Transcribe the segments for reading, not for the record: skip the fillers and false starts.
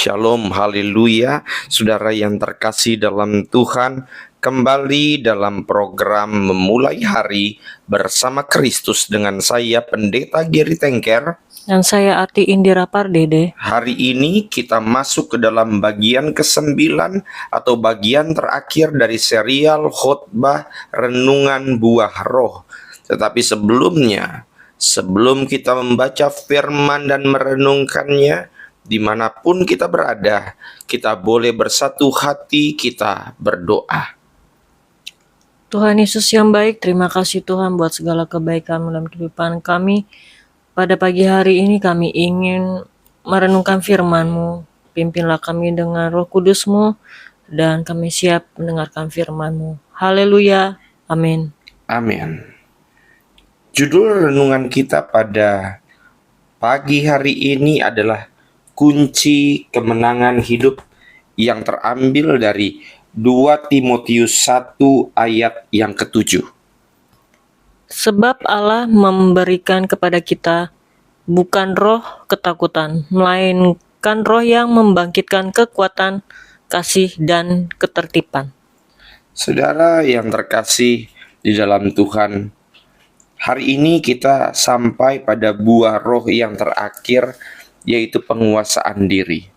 Shalom, haleluya. Saudara yang terkasih dalam Tuhan, kembali dalam program Memulai Hari bersama Kristus dengan saya Pendeta Geri Tengker. Dan saya Ati Indira Pardede. Hari ini kita masuk ke dalam bagian ke-9 atau bagian terakhir dari serial khotbah renungan buah roh. Tetapi sebelum kita membaca firman dan merenungkannya, dimanapun kita berada, kita boleh bersatu hati, kita berdoa. Tuhan Yesus yang baik, terima kasih Tuhan buat segala kebaikan dalam kehidupan kami. Pada pagi hari ini kami ingin merenungkan firman-Mu. Pimpinlah kami dengan Roh Kudus-Mu, dan kami siap mendengarkan firman-Mu. Haleluya, amin. Amin. Judul renungan kita pada pagi hari ini adalah kunci kemenangan hidup, yang terambil dari 2 Timotius 1 ayat yang ke-7. Sebab Allah memberikan kepada kita bukan roh ketakutan, melainkan roh yang membangkitkan kekuatan, kasih, dan ketertiban. Saudara yang terkasih di dalam Tuhan, hari ini kita sampai pada buah roh yang terakhir, yaitu penguasaan diri.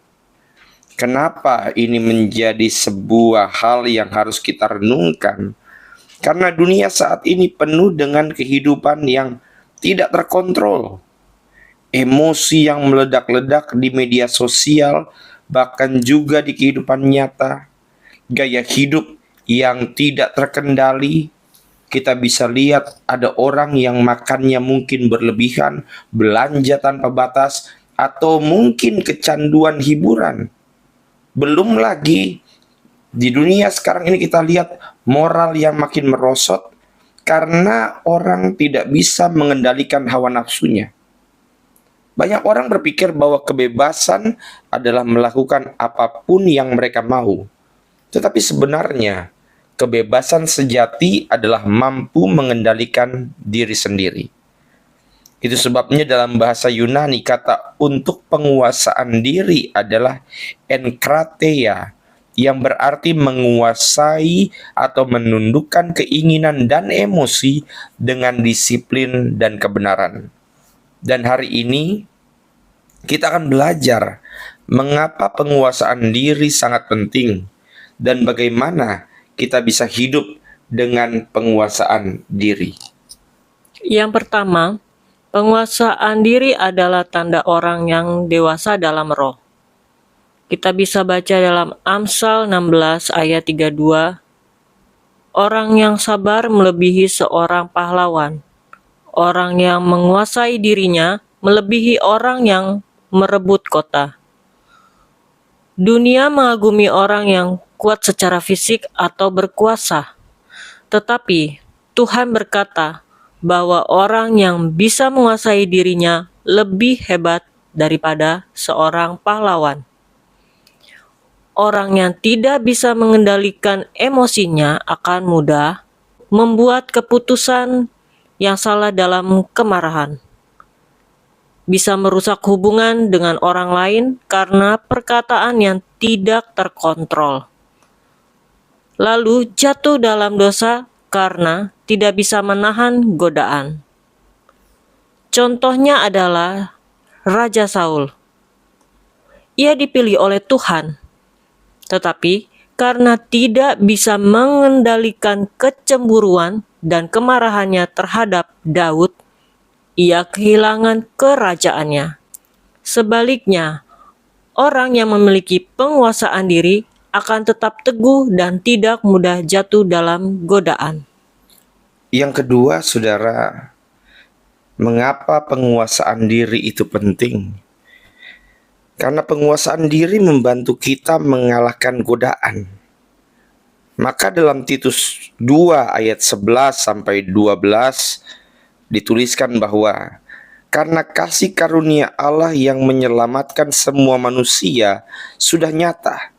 Kenapa ini menjadi sebuah hal yang harus kita renungkan? Karena dunia saat ini penuh dengan kehidupan yang tidak terkontrol. Emosi yang meledak-ledak di media sosial, bahkan juga di kehidupan nyata. Gaya hidup yang tidak terkendali. Kita bisa lihat ada orang yang makannya mungkin berlebihan, belanja tanpa batas, atau mungkin kecanduan hiburan. Belum lagi di dunia sekarang ini kita lihat moral yang makin merosot karena orang tidak bisa mengendalikan hawa nafsunya. Banyak orang berpikir bahwa kebebasan adalah melakukan apapun yang mereka mau. Tetapi sebenarnya kebebasan sejati adalah mampu mengendalikan diri sendiri. Itu sebabnya dalam bahasa Yunani kata untuk penguasaan diri adalah enkrateia, yang berarti menguasai atau menundukkan keinginan dan emosi dengan disiplin dan kebenaran. Dan hari ini kita akan belajar mengapa penguasaan diri sangat penting dan bagaimana kita bisa hidup dengan penguasaan diri. Yang pertama, penguasaan diri adalah tanda orang yang dewasa dalam roh. Kita bisa baca dalam Amsal 16 ayat 32, orang yang sabar melebihi seorang pahlawan. Orang yang menguasai dirinya melebihi orang yang merebut kota. Dunia mengagumi orang yang kuat secara fisik atau berkuasa. Tetapi Tuhan berkata bahwa orang yang bisa menguasai dirinya lebih hebat daripada seorang pahlawan. Orang yang tidak bisa mengendalikan emosinya akan mudah membuat keputusan yang salah dalam kemarahan. Bisa merusak hubungan dengan orang lain karena perkataan yang tidak terkontrol. Lalu jatuh dalam dosa karena tidak bisa menahan godaan. Contohnya adalah Raja Saul. Ia dipilih oleh Tuhan, tetapi karena tidak bisa mengendalikan kecemburuan dan kemarahannya terhadap Daud, ia kehilangan kerajaannya. Sebaliknya, orang yang memiliki penguasaan diri akan tetap teguh dan tidak mudah jatuh dalam godaan. Yang kedua, saudara, mengapa penguasaan diri itu penting? Karena penguasaan diri membantu kita mengalahkan godaan. Maka dalam Titus 2 ayat 11 sampai 12 dituliskan bahwa karena kasih karunia Allah yang menyelamatkan semua manusia sudah nyata.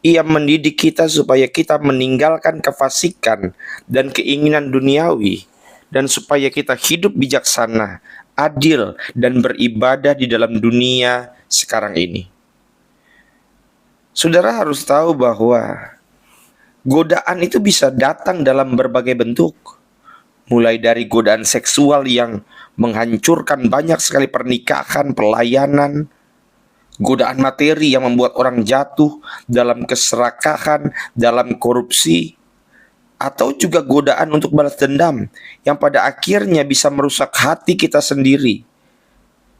Ia mendidik kita supaya kita meninggalkan kefasikan dan keinginan duniawi, dan supaya kita hidup bijaksana, adil, dan beribadah di dalam dunia sekarang ini. Saudara harus tahu bahwa godaan itu bisa datang dalam berbagai bentuk. Mulai dari godaan seksual yang menghancurkan banyak sekali pernikahan, pelayanan, godaan materi yang membuat orang jatuh dalam keserakahan, dalam korupsi, atau juga godaan untuk balas dendam yang pada akhirnya bisa merusak hati kita sendiri.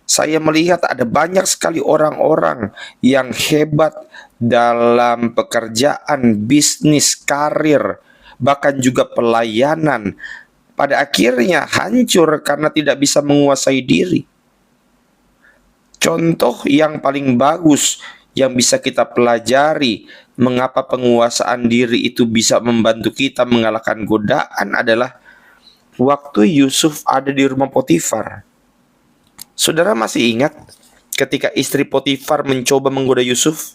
Saya melihat ada banyak sekali orang-orang yang hebat dalam pekerjaan, bisnis, karir, bahkan juga pelayanan. Pada akhirnya hancur karena tidak bisa menguasai diri. Contoh yang paling bagus yang bisa kita pelajari mengapa penguasaan diri itu bisa membantu kita mengalahkan godaan adalah waktu Yusuf ada di rumah Potifar. Saudara masih ingat ketika istri Potifar mencoba menggoda Yusuf?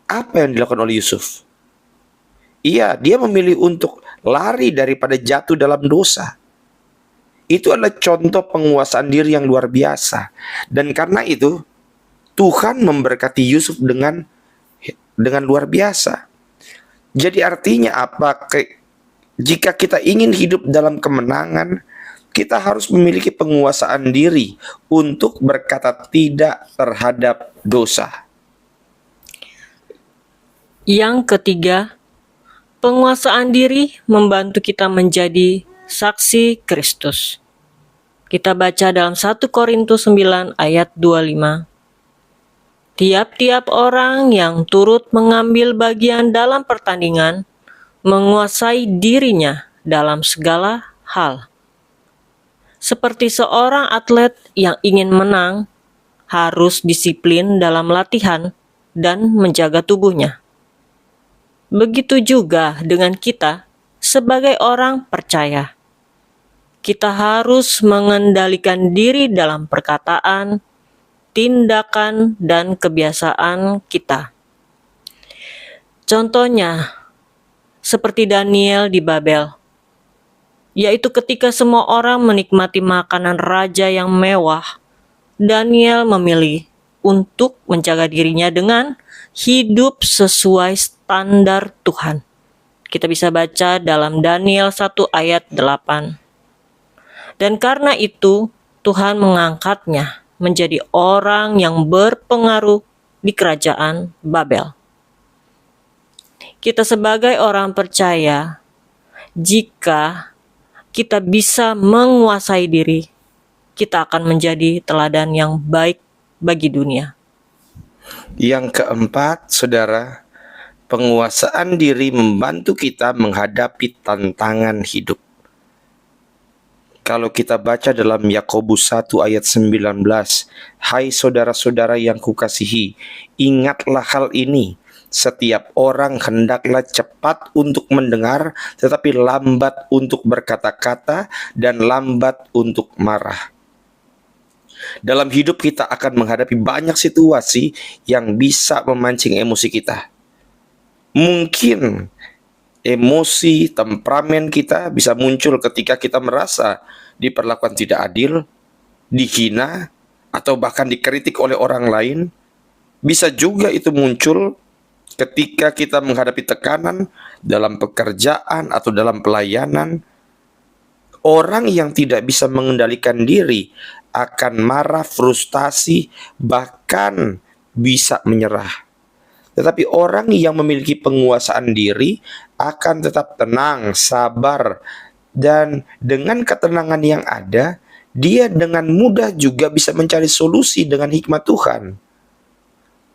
Apa yang dilakukan oleh Yusuf? Iya, dia memilih untuk lari daripada jatuh dalam dosa. Itu adalah contoh penguasaan diri yang luar biasa. Dan karena itu, Tuhan memberkati Yusuf dengan luar biasa. Jadi artinya apa? Jika kita ingin hidup dalam kemenangan, kita harus memiliki penguasaan diri untuk berkata tidak terhadap dosa. Yang ketiga, penguasaan diri membantu kita menjadi saksi Kristus. Kita baca dalam 1 Korintus 9 ayat 25. Tiap-tiap orang yang turut mengambil bagian dalam pertandingan menguasai dirinya dalam segala hal. Seperti seorang atlet yang ingin menang, harus disiplin dalam latihan dan menjaga tubuhnya. Begitu juga dengan kita sebagai orang percaya. Kita harus mengendalikan diri dalam perkataan, tindakan, dan kebiasaan kita. Contohnya, seperti Daniel di Babel, yaitu ketika semua orang menikmati makanan raja yang mewah, Daniel memilih untuk menjaga dirinya dengan hidup sesuai standar Tuhan. Kita bisa baca dalam Daniel 1 ayat 8. Dan karena itu, Tuhan mengangkatnya menjadi orang yang berpengaruh di kerajaan Babel. Kita sebagai orang percaya, jika kita bisa menguasai diri, kita akan menjadi teladan yang baik bagi dunia. Yang keempat, saudara, penguasaan diri membantu kita menghadapi tantangan hidup. Kalau kita baca dalam Yakobus 1 ayat 19, "Hai saudara-saudara yang kukasihi, ingatlah hal ini. Setiap orang hendaklah cepat untuk mendengar, tetapi lambat untuk berkata-kata dan lambat untuk marah." Dalam hidup kita akan menghadapi banyak situasi yang bisa memancing emosi kita. Mungkin emosi, temperamen kita bisa muncul ketika kita merasa diperlakukan tidak adil, dihina, atau bahkan dikritik oleh orang lain. Bisa juga itu muncul ketika kita menghadapi tekanan dalam pekerjaan atau dalam pelayanan. Orang yang tidak bisa mengendalikan diri akan marah, frustasi, bahkan bisa menyerah. Tetapi orang yang memiliki penguasaan diri akan tetap tenang, sabar, dan dengan ketenangan yang ada, dia dengan mudah juga bisa mencari solusi dengan hikmat Tuhan.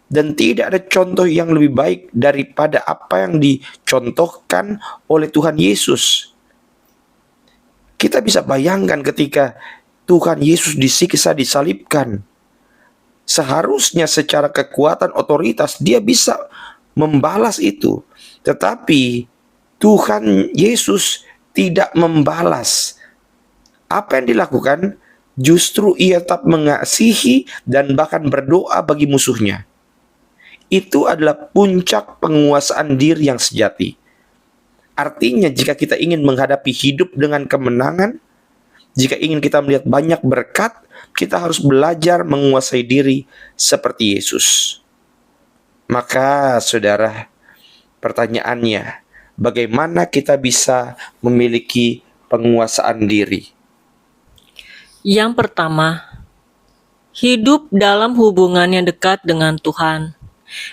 Dan tidak ada contoh yang lebih baik daripada apa yang dicontohkan oleh Tuhan Yesus. Kita bisa bayangkan ketika Tuhan Yesus disiksa, disalibkan. Seharusnya secara kekuatan otoritas dia bisa membalas itu. Tetapi Tuhan Yesus tidak membalas. Apa yang dilakukan? Justru ia tetap mengasihi dan bahkan berdoa bagi musuhnya. Itu adalah puncak penguasaan diri yang sejati. Artinya jika kita ingin menghadapi hidup dengan kemenangan, jika ingin kita melihat banyak berkat, kita harus belajar menguasai diri seperti Yesus. Maka saudara, pertanyaannya, bagaimana kita bisa memiliki penguasaan diri? Yang pertama, hidup dalam hubungan yang dekat dengan Tuhan.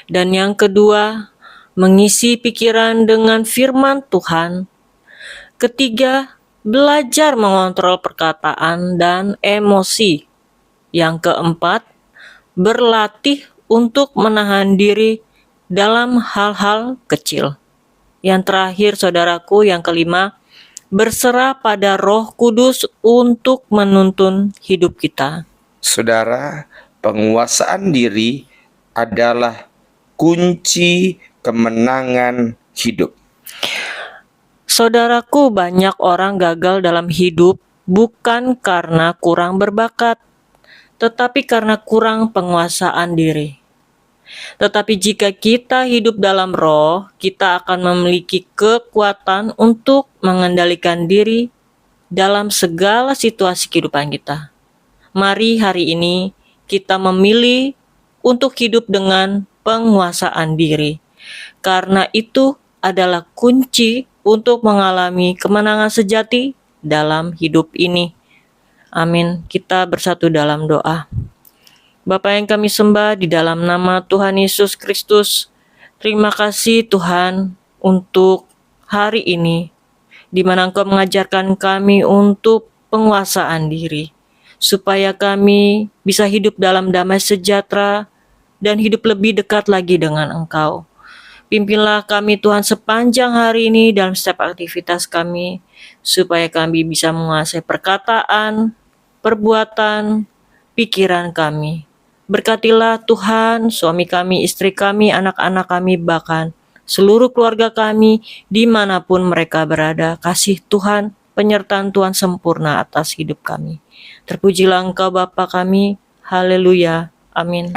Dan yang kedua, mengisi pikiran dengan firman Tuhan. Ketiga, belajar mengontrol perkataan dan emosi. Yang keempat, berlatih untuk menahan diri dalam hal-hal kecil. Yang terakhir, saudaraku, yang kelima, berserah pada Roh Kudus untuk menuntun hidup kita. Saudara, penguasaan diri adalah kunci kemenangan hidup. Saudaraku, banyak orang gagal dalam hidup bukan karena kurang berbakat, tetapi karena kurang penguasaan diri. Tetapi jika kita hidup dalam Roh, kita akan memiliki kekuatan untuk mengendalikan diri dalam segala situasi kehidupan kita. Mari hari ini kita memilih untuk hidup dengan penguasaan diri, karena itu adalah kunci untuk mengalami kemenangan sejati dalam hidup ini. Amin. Kita bersatu dalam doa. Bapa yang kami sembah di dalam nama Tuhan Yesus Kristus, terima kasih Tuhan untuk hari ini, di mana Engkau mengajarkan kami untuk penguasaan diri, supaya kami bisa hidup dalam damai sejahtera dan hidup lebih dekat lagi dengan Engkau. Pimpinlah kami Tuhan sepanjang hari ini dalam setiap aktivitas kami, supaya kami bisa menguasai perkataan, perbuatan, pikiran kami. Berkatilah Tuhan suami kami, istri kami, anak-anak kami, bahkan seluruh keluarga kami dimanapun mereka berada. Kasih Tuhan, penyertaan Tuhan sempurna atas hidup kami. Terpujilah Engkau Bapa kami. Haleluya. Amin.